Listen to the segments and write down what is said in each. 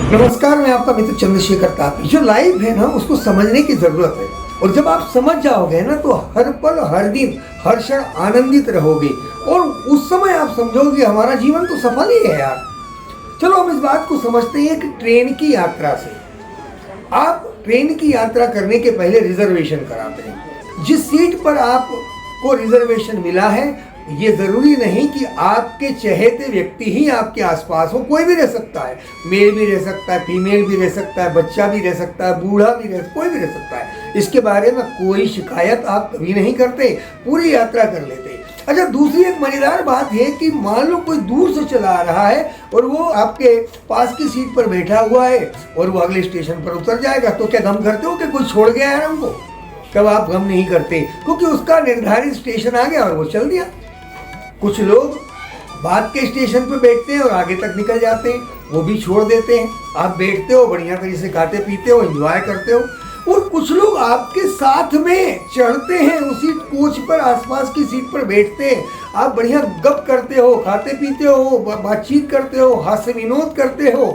नमस्कार, मैं आपका मित्र चंद्रशेखर तापी। जो लाइफ है ना, उसको समझने की जरूरत है। और जब आप समझ जाओगे ना, तो हर पल, हर दिन, हर क्षण आनंदित रहोगे। और उस समय आप समझोगे हमारा जीवन तो सफल ही है यार। चलो हम इस बात को समझते हैं कि ट्रेन की यात्रा से, आप ट्रेन की यात्रा करने के पहले रिजर्वेशन कराते हैं। जिस सीट पर आपको रिजर्वेशन मिला है, ये जरूरी नहीं कि आपके चहेते व्यक्ति ही आपके आसपास हो। कोई भी रह सकता है, मेल भी रह सकता है, फीमेल भी रह सकता है, बच्चा भी रह सकता है, बूढ़ा भी कोई भी रह सकता है। इसके बारे में कोई शिकायत आप कभी नहीं करते, पूरी यात्रा कर लेते। अच्छा, दूसरी एक मजेदार बात है कि मान लो कोई दूर से चला आ रहा है और वो आपके पास की सीट पर बैठा हुआ है और वो अगले स्टेशन पर उतर जाएगा, तो क्या गम करते हो कि कोई छोड़ गया है हमको? तब आप गम नहीं करते, क्योंकि उसका निर्धारित स्टेशन आ गया और वो चल दिया। कुछ लोग बाद के स्टेशन पे बैठते हैं और आगे तक निकल जाते हैं, वो भी छोड़ देते हैं। आप बैठते हो, बढ़िया तरीके से खाते पीते हो, एंजॉय करते हो। और कुछ लोग आपके साथ में चढ़ते हैं, उसी कोच पर, आसपास की सीट पर बैठते हैं। आप बढ़िया गप करते हो, खाते पीते हो, बातचीत करते हो, हास्य विनोद करते हो,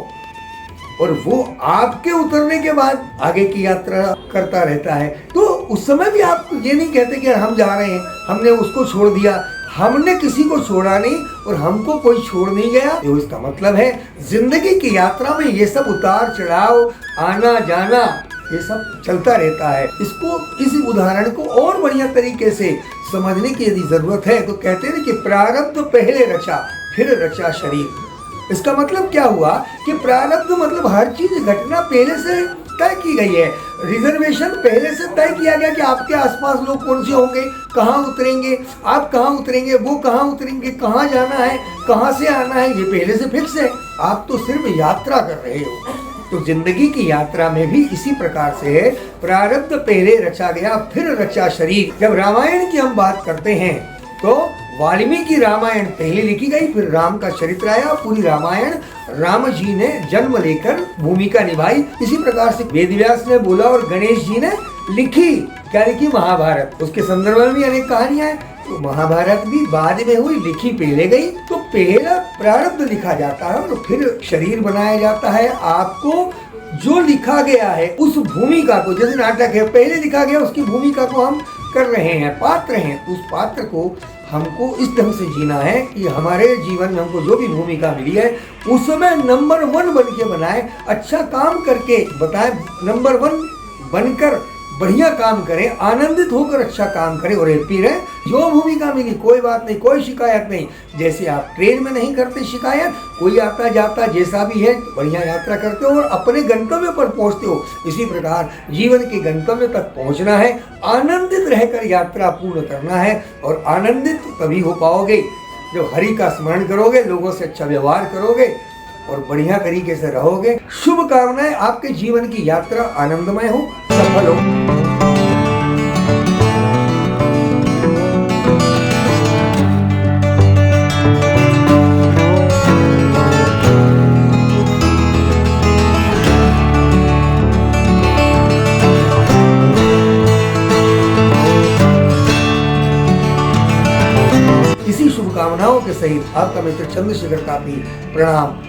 और वो आपके उतरने के बाद आगे की यात्रा करता रहता है। तो उस समय भी आप ये नहीं कहते कि हम जा रहे हैं, हमने उसको छोड़ दिया। हमने किसी को छोड़ा नहीं और हमको कोई छोड़ नहीं गया। तो इसका मतलब है जिंदगी की यात्रा में ये सब उतार चढ़ाव, आना जाना, ये सब चलता रहता है। इस उदाहरण को और बढ़िया तरीके से समझने की यदि जरूरत है तो कहते हैं कि प्रारब्ध पहले रचा, फिर रचा शरीर। इसका मतलब क्या हुआ कि प्रारब्ध मतलब हर चीज, घटना पहले से तय की गई है। रिजर्वेशन पहले से तय किया गया कि आपके आसपास लोग कौन से होंगे, कहाँ उतरेंगे, आप कहाँ उतरेंगे, वो कहाँ उतरेंगे, कहाँ जाना है, कहाँ से आना है, ये पहले से फिक्स है। आप तो सिर्फ यात्रा कर रहे हो। तो जिंदगी की यात्रा में भी इसी प्रकार से है, प्रारब्ध पहले रचा गया, फिर रचा शरीर। जब रामायण की हम बात करते हैं तो वाल्मीकि रामायण पहले लिखी गई, फिर राम का चरित्र आया। पूरी रामायण राम जी ने जन्म लेकर भूमिका निभाई। इसी प्रकार से वेदव्यास ने बोला और गणेश जी ने लिखी, क्या लिखी? महाभारत। उसके संदर्भ में भी अनेक कहानियां हैं। तो महाभारत भी बाद में हुई, लिखी पहले गई। तो पहला प्रारब्ध लिखा जाता है और फिर शरीर बनाया जाता है। आपको जो लिखा गया है उस भूमिका को, जैसे नाटक है, पहले लिखा गया, उसकी भूमिका को हम कर रहे हैं, पात्र हैं। उस पात्र को हमको इस ढंग से जीना है कि हमारे जीवन में हमको जो भी भूमिका मिली है उसमें नंबर 1 बन के बनाए, अच्छा काम करके बताए, नंबर 1 बनकर बढ़िया काम करें, आनंदित होकर अच्छा काम करें और हैप्पी रहे। जो भूमिका मिली, कोई बात नहीं, कोई शिकायत नहीं। जैसे आप ट्रेन में नहीं करते शिकायत, कोई आता जाता जैसा भी है बढ़िया यात्रा करते हो और अपने गंतव्य पर पहुंचते हो। इसी प्रकार जीवन के गंतव्य तक पहुंचना है, आनंदित रहकर यात्रा पूर्ण करना है। और आनंदित तभी हो पाओगे जब हरि का स्मरण करोगे, लोगों से अच्छा व्यवहार करोगे और बढ़िया तरीके से रहोगे। शुभकामनाएं, आपके जीवन की यात्रा आनंदमय हो, सफल हो। इसी शुभकामनाओं के सहित आपका मित्र चंद्रशेखर तापी, प्रणाम।